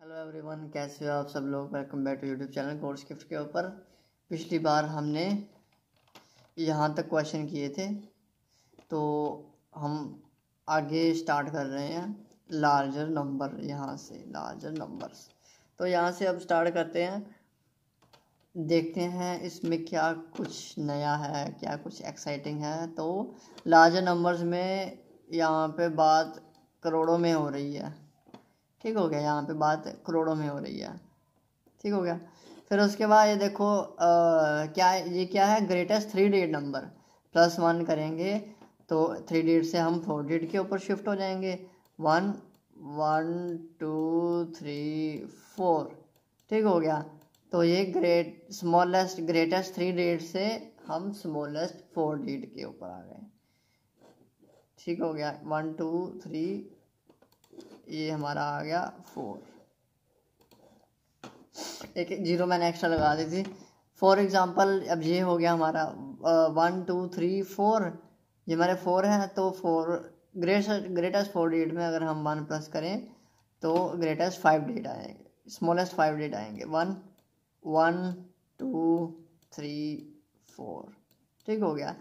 Hello everyone, कैसे हो आप सब लोग। Welcome back to YouTube channel course gift के ऊपर। पिछली बार हमने यहाँ तक क्वेश्चन किए थे, तो हम आगे स्टार्ट कर रहे हैं लार्जर नंबर। यहाँ से लार्जर नंबर्स, तो यहाँ से अब स्टार्ट करते हैं। देखते हैं इसमें क्या कुछ नया है, क्या कुछ एक्साइटिंग है। तो लार्जर नंबर्स में यहाँ पे बात करोड़ों में हो रही है। ठीक हो गया, यहाँ पे बात करोड़ों में हो रही है। ठीक हो गया। फिर उसके बाद ये देखो क्या है ग्रेटेस्ट 3 डिजिट नंबर। +1 करेंगे तो 3 डिजिट से हम 4 डिजिट के ऊपर शिफ्ट हो जाएंगे। 1 1 2 3 4। ठीक हो गया। तो ये ग्रेटेस्ट 3 डिजिट से हम स्मॉलेस्ट 4 डिजिट के ऊपर आ गए। ठीक हो गया। 1 2 3, ये हमारा आ गया 4। एक जीरो मैंने एक्स्ट्रा लगा दी थी। फॉर एग्जांपल अब ये हो गया हमारा 1 2 3 4। ये हमारे 4 है, तो 4 ग्रेटेस्ट 4 डिजिट में अगर हम 1 प्लस करें तो ग्रेटेस्ट 5 डिजिट आएंगे, स्मॉलेस्ट 5 डिजिट आएंगे। 1 1 2 3 4। ठीक हो गया।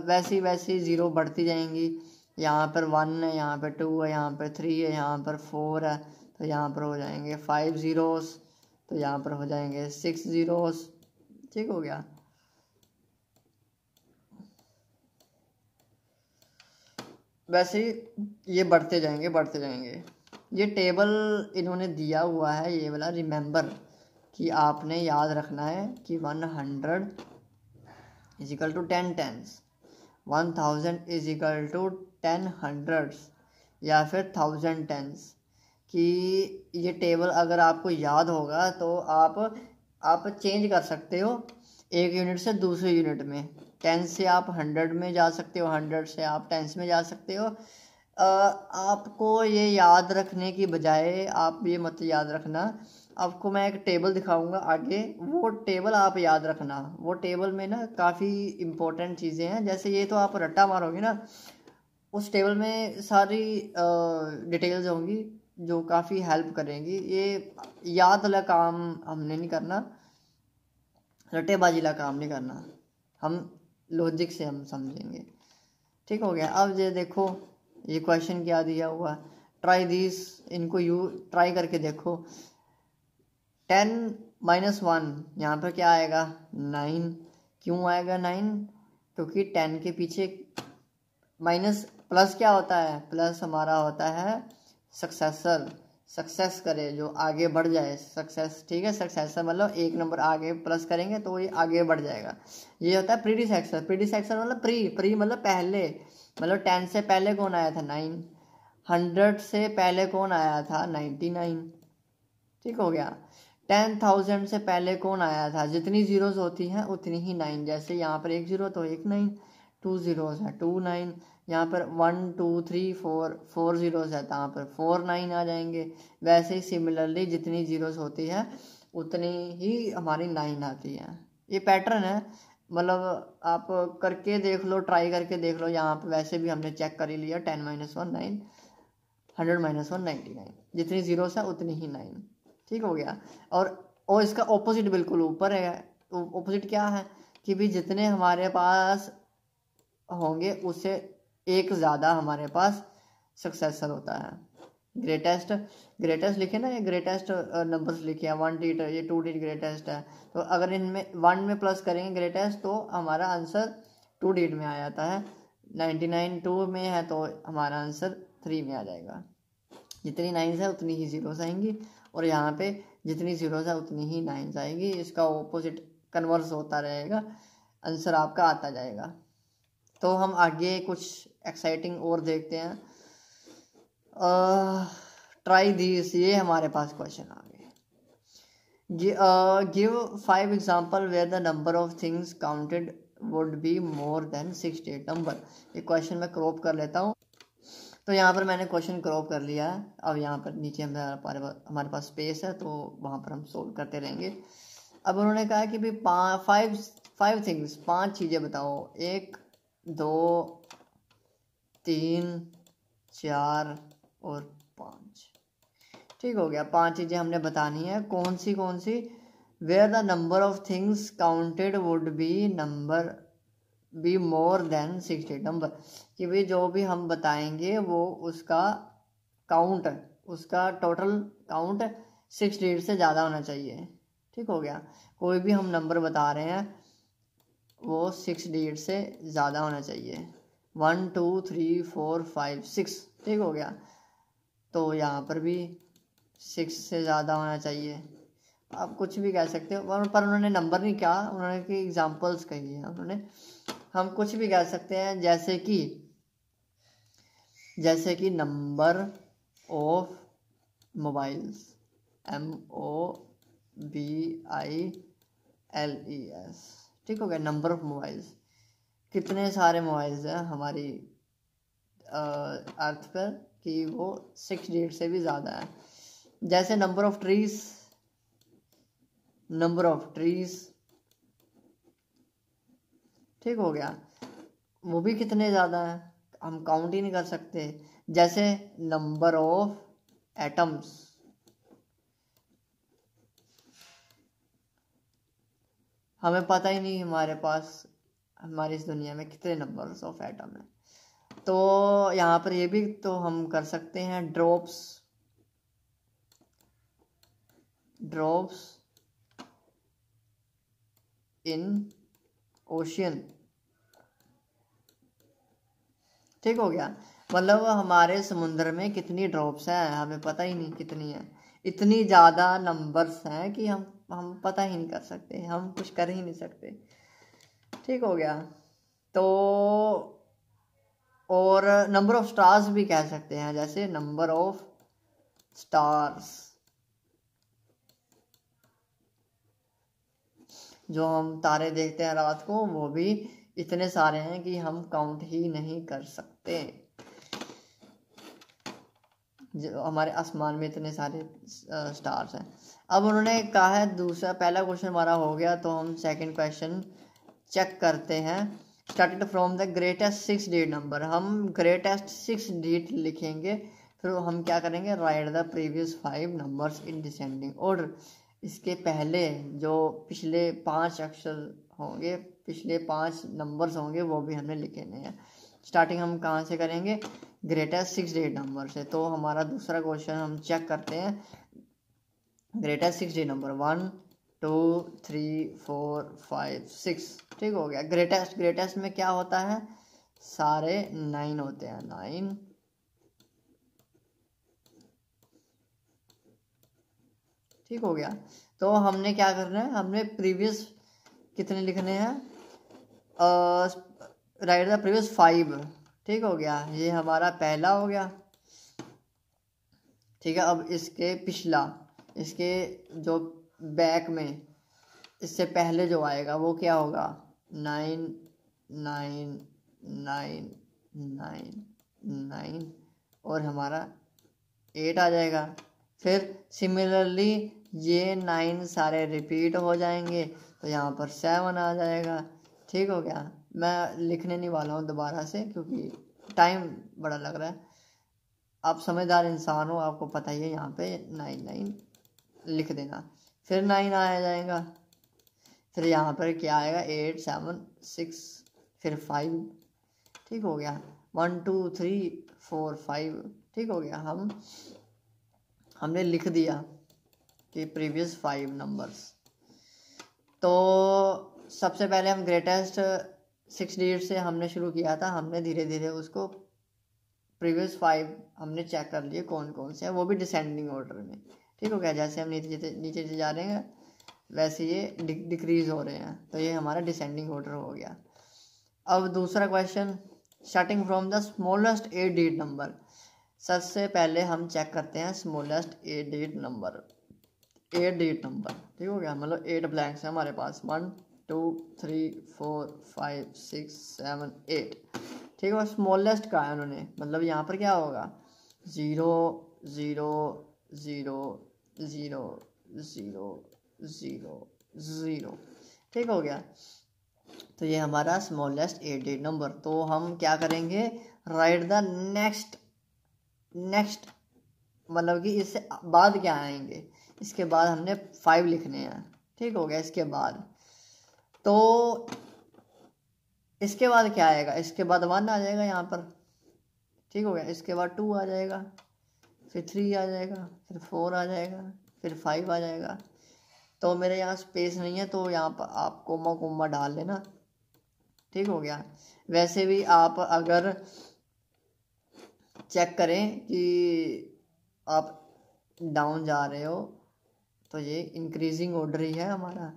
वैसी वैसी ज़ीरो बढ़ती जाएंगी। यहाँ पर 1 है, यहाँ पर 2 है, यहाँ पर 3 है, यहाँ पर 4 है, तो यहाँ पर हो जाएंगे 5 ज़ीरोस, तो यहाँ पर हो जाएंगे 6 ज़ीरोस। ठीक हो गया। वैसे ये बढ़ते जाएंगे बढ़ते जाएंगे। ये टेबल इन्होंने दिया हुआ है, ये वाला रिमेंबर, कि आपने याद रखना है कि 100 is equal to 10 tens, 1000 is equal to 10 hundreds, या फिर 1000 टेंस। कि ये टेबल अगर आपको याद होगा तो आप चेंज कर सकते हो एक यूनिट से दूसरे यूनिट में। 10 से आप 100 में जा सकते हो, 100 से आप 10 में जा सकते हो। आपको ये याद रखने की बजाय आप ये मत याद रखना। आपको मैं एक टेबल दिखाऊंगा आगे, वो टेबल आप याद रखना। वो टेबल में ना काफ़ी इम्पोर्टेंट चीज़ें हैं। जैसे ये तो आप रट्टा मारोगे ना, उस टेबल में सारी डिटेल्स होंगी जो काफ़ी हेल्प करेंगी। ये याद वाला काम हमने नहीं करना, रट्टेबाजी वाला काम नहीं करना, हम लॉजिक से हम समझेंगे। ठीक हो गया। अब ये देखो ये क्वेश्चन क्या दिया हुआ, ट्राई दिस, इनको ट्राई करके देखो। 10 - 1, यहाँ पर क्या आएगा 9। क्यों आएगा 9? क्योंकि 10 के पीछे माइनस प्लस क्या होता है, प्लस हमारा होता है सक्सेसर, सक्सेस करे जो आगे बढ़ जाए, सक्सेस। ठीक है, सक्सेसर मतलब एक नंबर आगे प्लस करेंगे तो ये आगे बढ़ जाएगा। ये होता है प्रीडिसेक्सर। प्रीडिसेक्सर मतलब प्री मतलब पहले, मतलब 10 से पहले कौन आया था 9, 100 से पहले कौन आया था 99। ठीक हो गया। 10,000 से पहले कौन आया था, जितनी जीरोस होती हैं उतनी ही 9। जैसे यहाँ पर 1 ज़ीरो तो 1 9, 2 ज़ीरोस है 2 9, यहाँ पर 1 2 3 4 4 ज़ीरोस है तो यहाँ पर 4 9 आ जाएंगे। वैसे ही सिमिलरली जितनी ज़ीरोस होती है उतनी ही हमारी 9 आती है। ये पैटर्न है, मतलब आप करके देख लो, ट्राई करके देख लो। यहाँ पर वैसे भी हमने चेक कर ही लिया, 10 - 1 9, 100 - 1 99, जितनी ज़ीरोस है उतनी ही 9। ठीक हो गया। और इसका ऑपोजिट बिल्कुल ऊपर है। ऑपोजिट क्या है कि भी जितने हमारे पास होंगे उससे एक ज़्यादा हमारे पास सक्सेसर होता है। ग्रेटेस्ट लिखे ना, ये ग्रेटेस्ट नंबर्स लिखे हैं। 1 डिजिट, ये 2 डिजिट ग्रेटेस्ट है। तो अगर इनमें 1 में प्लस करेंगे ग्रेटेस्ट तो हमारा आंसर 2 डिजिट में आ जाता है। 99 2 में है तो हमारा आंसर 3 में आ जाएगा। जितनी 9 है उतनी ही ज़ीरोस आएंगी, और यहाँ पे जितनी ज़ीरोस है उतनी ही 9 आएंगी। इसका ऑपोजिट कन्वर्स होता रहेगा, आंसर आपका आता जाएगा। तो हम आगे कुछ एक्साइटिंग और देखते हैं। ट्राई दिस, ये हमारे पास क्वेश्चन आ गए। Give 5 example where the number of things counted would be more than 68 number. ये क्वेश्चन मैं क्रॉप कर लेता हूँ। तो यहाँ पर मैंने क्वेश्चन क्रॉप कर लिया है। अब यहाँ पर नीचे हमारे पास स्पेस है, तो वहाँ पर हम सोल्व करते रहेंगे। अब उन्होंने कहा कि भाई 5 थिंग्स, 5 चीज़ें बताओ। 1 2 3 4 और 5। ठीक हो गया। 5 चीज़ें हमने बतानी है। कौन सी where the number of things counted would be more than 60 number, कि भाई जो भी हम बताएंगे वो उसका काउंट, उसका टोटल काउंट 60 से ज़्यादा होना चाहिए। ठीक हो गया। कोई भी हम नंबर बता रहे हैं वो 6 से ज़्यादा होना चाहिए। 1 2 3 4 5 6, ठीक हो गया। तो यहाँ पर भी 6 से ज़्यादा होना चाहिए। आप कुछ भी कह सकते हो, पर उन्होंने नंबर नहीं कहा, उन्होंने की एग्जांपल्स कही है उन्होंने। हम कुछ भी कह सकते हैं, जैसे कि नंबर ऑफ मोबाइल्स, MOBILES, ठीक हो गया। नंबर ऑफ मोबाइल्स, कितने सारे मोबाइल्स हैं हमारी अर्थ पर कि वो 6 से भी ज़्यादा है। जैसे नंबर ऑफ ट्रीज, ठीक हो गया, वो भी कितने ज़्यादा है, हम काउंट ही नहीं कर सकते। जैसे नंबर ऑफ एटम्स, हमें पता ही नहीं हमारे पास, हमारी इस दुनिया में कितने नंबर्स ऑफ एटम है। तो यहाँ पर ये भी तो हम कर सकते हैं, ड्रॉप्स इन ओशियन, ठीक हो गया। मतलब हमारे समुद्र में कितनी ड्रॉप्स हैं हमें पता ही नहीं कितनी है। इतनी ज़्यादा नंबर्स हैं कि हम पता ही नहीं कर सकते, हम कुछ कर ही नहीं सकते। ठीक हो गया। तो और नंबर ऑफ स्टार्स भी कह सकते हैं, जैसे नंबर ऑफ स्टार्स, जो हम तारे देखते हैं रात को, वो भी इतने सारे हैं कि हम काउंट ही नहीं कर सकते। जो हमारे आसमान में इतने सारे स्टार्स हैं। अब उन्होंने कहा है दूसरा, पहला क्वेश्चन हमारा हो गया, तो हम सेकंड क्वेश्चन चेक करते हैं। Started from the greatest 6 digit number, हम ग्रेटेस्ट 6 डिजिट लिखेंगे, फिर हम क्या करेंगे, right the previous 5 numbers in descending order. इसके पहले जो पिछले 5 अक्षर होंगे, पिछले 5 नंबर्स होंगे, वो भी हमें लिखने हैं। स्टार्टिंग हम कहाँ से करेंगे, ग्रेटेस्ट 6 डिजिट नंबर से। तो हमारा दूसरा क्वेश्चन हम चेक करते हैं, ग्रेटेस्ट 6 डिजिट नंबर 1 2 3 4 5 6, ठीक हो गया। ग्रेटेस्ट में क्या होता है, सारे 9 होते हैं, 9, ठीक हो गया। तो हमने क्या करना है, हमने प्रीवियस कितने लिखने हैं, राइट द प्रीवियस 5, ठीक हो गया। ये हमारा पहला हो गया, ठीक है। अब इसके पिछला, इसके जो बैक में इससे पहले जो आएगा वो क्या होगा, 9 9 9 9 9 और हमारा 8 आ जाएगा। फिर सिमिलरली ये 9 सारे रिपीट हो जाएंगे, तो यहाँ पर 7 आ जाएगा, ठीक हो गया। मैं लिखने नहीं वाला हूँ दोबारा से क्योंकि टाइम बड़ा लग रहा है। आप समझदार इंसान हो, आपको पता ही है, यहाँ पे 9 लिख देना। फिर 9 आ जाएगा, फिर यहाँ पर क्या आएगा, 8 7 6 फिर 5, ठीक हो गया। 1 2 3 4 5, ठीक हो गया। हमने लिख दिया कि प्रीवियस 5 नंबर्स। तो सबसे पहले हम ग्रेटेस्ट 6 डिजिट से हमने शुरू किया था, हमने धीरे धीरे उसको प्रीवियस 5 हमने चेक कर लिए कौन कौन से हैं, वो भी डिसेंडिंग ऑर्डर में, ठीक हो गया। जैसे हम नीचे जा रहे हैं वैसे ये डिक्रीज हो रहे हैं, तो ये हमारा डिसेंडिंग ऑर्डर हो गया। अब दूसरा question, starting from the smallest 8 digit number, सबसे पहले हम चेक करते हैं smallest 8 digit number, 8 digit number, ठीक हो गया। मतलब 8 ब्लैंक्स है हमारे पास, 1 2 3 4 5 6 7 8, ठीक है। स्मॉलेस्ट का है उन्होंने, मतलब यहाँ पर क्या होगा, 0 0 0 0 0 0 0, ठीक हो गया। तो ये हमारा स्मॉलेस्ट 8 डिजिट नंबर। तो हम क्या करेंगे, राइट द नेक्स्ट मतलब कि इससे बाद क्या आएंगे, इसके बाद हमने 5 लिखने हैं। ठीक हो गया। इसके बाद तो इसके बाद क्या आएगा, इसके बाद 1 आ जाएगा यहाँ पर। ठीक हो गया। इसके बाद 2 आ जाएगा, फिर 3 आ जाएगा, फिर 4 आ जाएगा, फिर 5 आ जाएगा। तो मेरे यहाँ स्पेस नहीं है तो यहाँ पर आप कोमा कोमा डाल लेना। ठीक हो गया। वैसे भी आप अगर चेक करें कि आप डाउन जा रहे हो तो ये इंक्रीजिंग ऑर्डर ही है हमारा।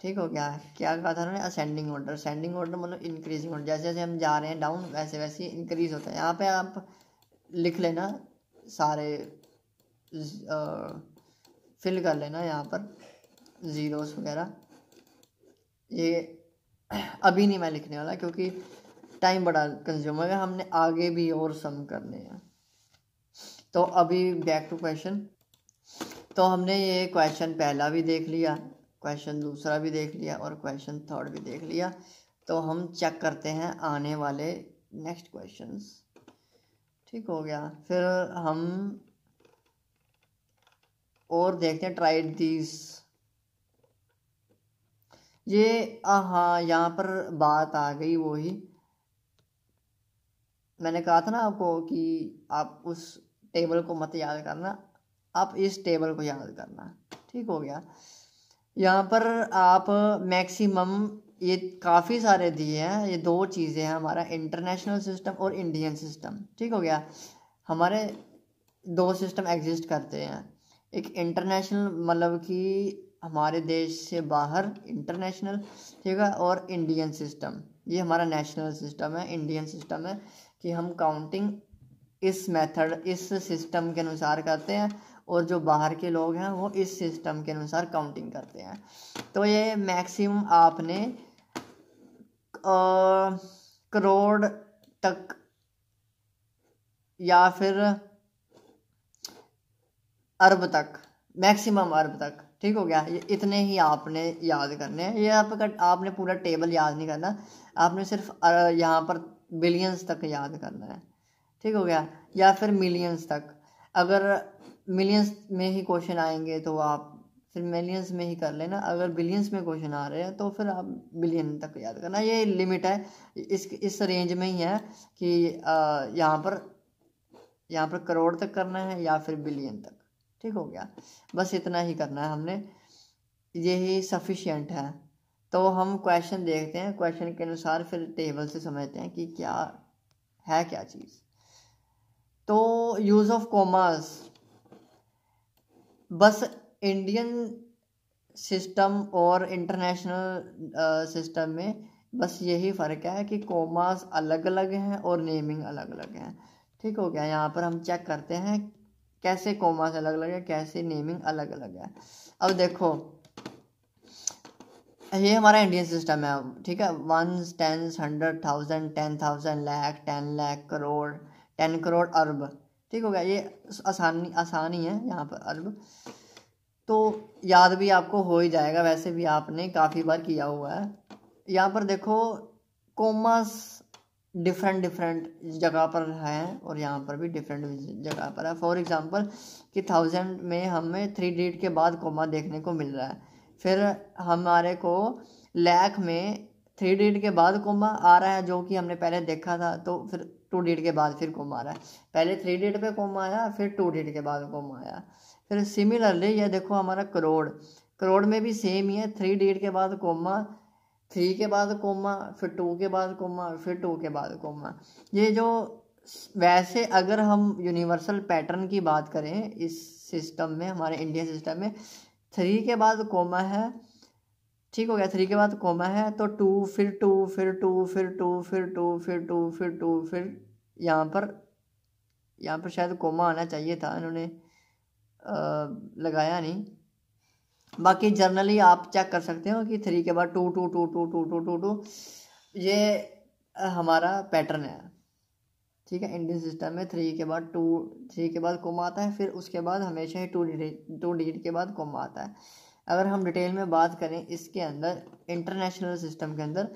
ठीक हो गया। क्या कहा था उन्होंने, असेंडिंग ऑर्डर। असेंडिंग ऑर्डर मतलब इंक्रीजिंग ऑर्डर, जैसे जैसे हम जा रहे हैं डाउन वैसे वैसे इंक्रीज होता है। यहाँ पे आप लिख लेना सारे, फिल कर लेना यहाँ पर ज़ीरोस वगैरह। ये अभी नहीं मैं लिखने वाला क्योंकि टाइम बड़ा कंज्यूम है, हमने आगे भी और सम करने हैं। तो अभी बैक टू क्वेश्चन। तो हमने ये क्वेश्चन पहला भी देख लिया, क्वेश्चन दूसरा भी देख लिया और क्वेश्चन थर्ड भी देख लिया। तो हम चेक करते हैं आने वाले नेक्स्ट क्वेश्चंस। ठीक हो गया। फिर हम और देखते हैं ट्राई दीज। ये हाँ, यहाँ पर बात आ गई वही मैंने कहा था ना आपको कि आप उस टेबल को मत याद करना, आप इस टेबल को याद करना। ठीक हो गया। यहाँ पर आप मैक्सिमम ये काफ़ी सारे दिए हैं, ये 2 चीज़ें हैं, हमारा इंटरनेशनल सिस्टम और इंडियन सिस्टम। ठीक हो गया। हमारे 2 सिस्टम एग्जिस्ट करते हैं, एक इंटरनेशनल मतलब कि हमारे देश से बाहर इंटरनेशनल, ठीक है, और इंडियन सिस्टम ये हमारा नेशनल सिस्टम है, इंडियन सिस्टम है कि हम काउंटिंग इस मेथड इस सिस्टम के अनुसार करते हैं और जो बाहर के लोग हैं वो इस सिस्टम के अनुसार काउंटिंग करते हैं। तो ये मैक्सिमम आपने करोड़ तक या फिर अरब तक, मैक्सिमम अरब तक। ठीक हो गया। ये इतने ही आपने याद करने हैं। ये आपने पूरा टेबल याद नहीं करना, आपने सिर्फ यहाँ पर बिलियंस तक याद करना है। ठीक हो गया। या फिर मिलियंस तक, अगर मिलियंस में ही क्वेश्चन आएंगे तो आप फिर मिलियंस में ही कर लेना, अगर बिलियंस में क्वेश्चन आ रहे हैं तो फिर आप बिलियन तक याद करना। ये लिमिट है, इस रेंज में ही है कि यहाँ पर करोड़ तक करना है या फिर बिलियन तक। ठीक हो गया। बस इतना ही करना है हमने, यही सफिशिएंट है। तो हम क्वेश्चन देखते हैं, क्वेश्चन के अनुसार फिर टेबल से समझते हैं कि क्या है क्या चीज़। तो यूज़ ऑफ कॉमास, बस इंडियन सिस्टम और इंटरनेशनल सिस्टम में बस यही फ़र्क है कि कॉमास अलग अलग हैं और नेमिंग अलग अलग हैं। ठीक हो गया। यहाँ पर हम चेक करते हैं कैसे कॉमास अलग अलग है, कैसे नेमिंग अलग अलग है। अब देखो ये हमारा इंडियन सिस्टम है। ठीक है। 1, 10, 100, 1000, 10,000, लाख, 10 लाख, करोड़, 10 करोड़, अरब। ठीक हो गया। ये आसानी है यहाँ पर अरब, तो याद भी आपको हो ही जाएगा, वैसे भी आपने काफ़ी बार किया हुआ है। यहाँ पर देखो कॉमास डिफरेंट जगह पर हैं और यहाँ पर भी डिफरेंट जगह पर है। फॉर एग्जांपल कि 1000 में हमें 3 डिजिट के बाद कॉमा देखने को मिल रहा है, फिर हमारे को लाख में 3 डिजिट के बाद कॉमा आ रहा है जो कि हमने पहले देखा था, तो फिर 2 डिजिट के बाद फिर कॉमा आ रहा है। पहले 3 डिजिट पे कॉमा आया, फिर 2 डिजिट के बाद कॉमा आया। फिर सिमिलरली ये देखो हमारा करोड़ में भी सेम ही है, 3 डिजिट के बाद कॉमा, 3 के बाद कोमा, फिर 2 के बाद कोमा, फिर 2 के बाद कोमा। ये जो वैसे अगर हम यूनिवर्सल पैटर्न की बात करें इस सिस्टम में, हमारे इंडियन सिस्टम में 3 के बाद कोमा है। ठीक हो गया। 3 के बाद कोमा है तो 2, फिर 2, फिर 2, फिर 2, फिर 2, फिर 2, फिर 2, फिर यहाँ पर शायद कोमा आना चाहिए था, इन्होंने लगाया नहीं। बाकी जर्नली आप चेक कर सकते हो कि 3 के बाद 2, 2, 2, 2, 2, 2, 2, 2, ये हमारा पैटर्न है। ठीक है। इंडियन सिस्टम में 3 के बाद 3 के बाद कोमा आता है, फिर उसके बाद हमेशा ही 2 डिजिट के बाद कोमा आता है। अगर हम डिटेल में बात करें इसके अंदर इंटरनेशनल सिस्टम के अंदर,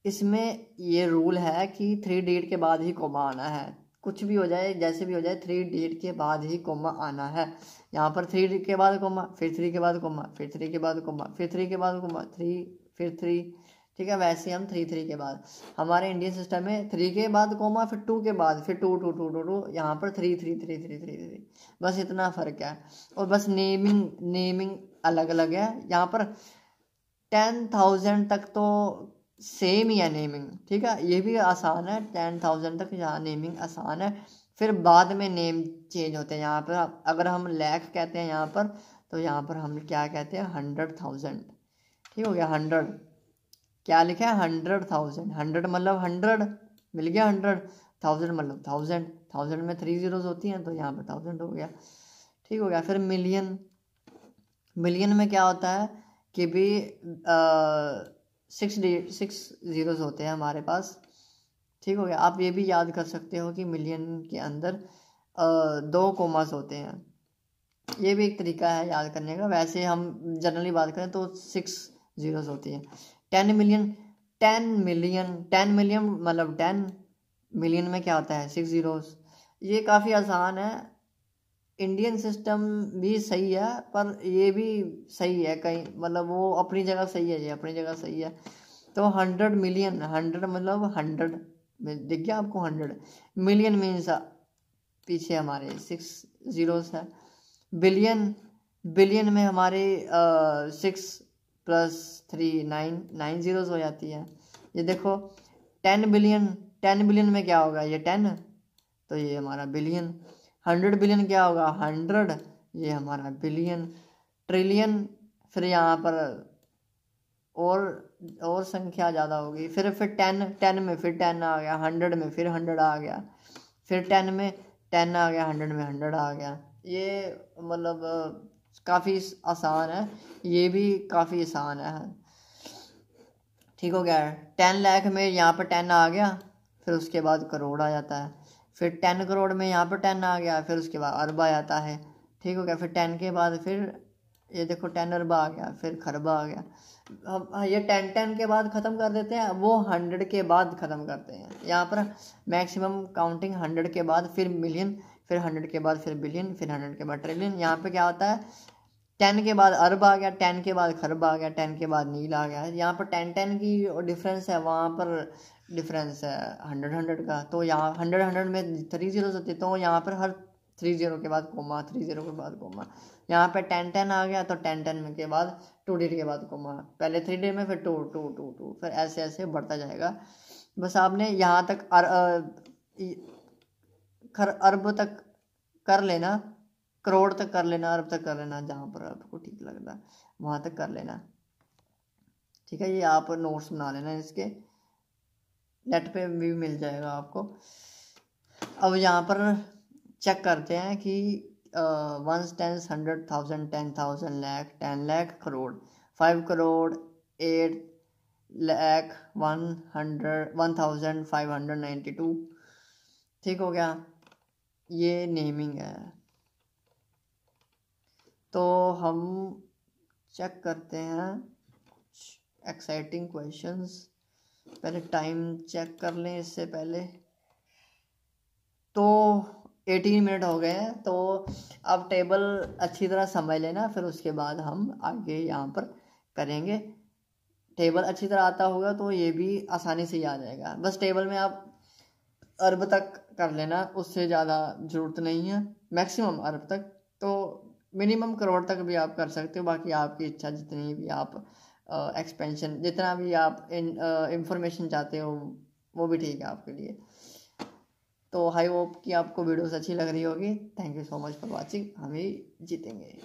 इसमें ये रूल है कि 3 डिजिट के बाद ही कोमा आना है। कुछ भी हो जाए, जैसे भी हो जाए, 3 डिजिट के बाद ही कोमा आना है। यहाँ पर 3 के बाद कोमा, फिर 3 के बाद कोमा, फिर 3 के बाद कोमा, फिर 3 के बाद कोमा, 3 फिर 3, ठीक है। वैसे हम 3 के बाद, हमारे इंडियन सिस्टम में 3 के बाद कोमा, फिर 2 के बाद, फिर 2, यहाँ पर 3, बस इतना फ़र्क है। और बस नेमिंग अलग अलग है। यहाँ पर 10,000 तक तो सेम ही है नेमिंग, ठीक है, ये भी आसान है। 10,000 तक यहाँ नेमिंग आसान है, फिर बाद में नेम चेंज होते हैं। यहाँ पर अगर हम लाख कहते हैं यहाँ पर, तो यहाँ पर हम क्या कहते हैं, 100,000, ठीक हो गया। 100 क्या लिखा है, 100,000, 100 मतलब 100 मिल गया, 100,000 मतलब 1000, 1000 में 3 zeros होती हैं, तो यहाँ पर 1000 हो गया, ठीक हो गया। फिर मिलियन में क्या होता है कि भी 6 zeros होते हैं हमारे पास, ठीक हो गया। आप ये भी याद कर सकते हो कि मिलियन के अंदर 2 कोमास होते हैं, ये भी एक तरीका है याद करने का। वैसे हम जनरली बात करें तो 6 zeros होती हैं। 10 मिलियन मतलब 10 मिलियन में क्या होता है, 6 zeros। ये काफ़ी आसान है। इंडियन सिस्टम भी सही है, पर ये भी सही है कहीं, मतलब वो अपनी जगह सही है, ये अपनी जगह सही है। तो 100 मिलियन, 100 मतलब 100 दिख गया आपको, 100 मिलियन मीन्स पीछे हमारे 6 zeros है। बिलियन में हमारे 6 + 3 9 zeros हो जाती है। ये देखो 10 बिलियन में क्या होगा, ये 10, तो ये हमारा बिलियन। 100 बिलियन क्या होगा, 100, ये हमारा बिलियन। ट्रिलियन, फिर यहाँ पर और संख्या ज़्यादा होगी। फिर 10 में फिर 10 आ गया, 100 में फिर 100 आ गया, फिर 10 में 10 आ गया, 100 में 100 आ गया। ये मतलब काफ़ी आसान है, ये भी काफ़ी आसान है, ठीक हो गया। 10 लाख में यहाँ पर 10 आ गया, फिर उसके बाद करोड़ आ जाता है। फिर 10 करोड़ में यहाँ पर 10 आ गया, फिर उसके बाद अरब आ जाता है, ठीक हो गया। फिर 10 के बाद फिर ये देखो 10 अरब आ गया, फिर खरब आ गया। अब ये 10 के बाद ख़त्म कर देते हैं, वो 100 के बाद ख़त्म करते हैं। यहाँ पर मैक्सिमम काउंटिंग 100 के बाद, फिर मिलियन, फिर 100 के बाद फिर बिलियन, फिर 100 के बाद ट्रिलियन। यहाँ पे क्या होता है, 10 के बाद अरब आ गया, 10 के बाद खरब आ गया, 10 के बाद नील आ गया। यहाँ पर 10 की डिफरेंस है, वहाँ पर डिफरेंस है 100 का। तो यहाँ 100 में 3 zeros होते, तो यहाँ पर हर 3 0 के बाद कोमा, 3 0 के बाद कोमा। यहाँ पे 10 आ गया, तो 10 में के बाद 2 digit के बाद कोमा, पहले 3 digit में, फिर 2, फिर ऐसे ऐसे बढ़ता जाएगा। बस आपने यहाँ तक अरब तक कर लेना, करोड़ तक कर लेना, अरब तक कर लेना, जहाँ पर आपको ठीक लगता वहाँ तक कर लेना, ठीक है। ये आप नोट्स बना लेना, इसके नेट पे भी मिल जाएगा आपको। अब यहाँ पर चेक करते हैं कि 1 10 100,000 10,000 लाख 10 लाख करोड़ 5 करोड़ 8 लाख 1,592, ठीक हो गया। ये नेमिंग है। तो हम चेक करते हैं कुछ एक्साइटिंग क्वेश्चंस। पहले टाइम चेक कर लें इससे पहले। तो 18 मिनट हो गए हैं, तो अब टेबल अच्छी तरह समझ लेना, फिर उसके बाद हम आगे यहाँ पर करेंगे। टेबल अच्छी तरह आता होगा तो ये भी आसानी से याद आएगा। बस टेबल में आप अरब तक कर लेना, उससे ज़्यादा ज़रूरत नहीं है, मैक्सिमम अरब तक। तो मिनिमम करोड़ तक भी आप कर सकते हो, बाकी आपकी इच्छा, जितनी भी आप एक्सपेंशन, जितना भी आप इंफॉर्मेशन चाहते हो वो भी ठीक है आपके लिए। तो आई होप कि आपको वीडियोस अच्छी लग रही होगी। Thank you so much for watching. हम ही जीतेंगे।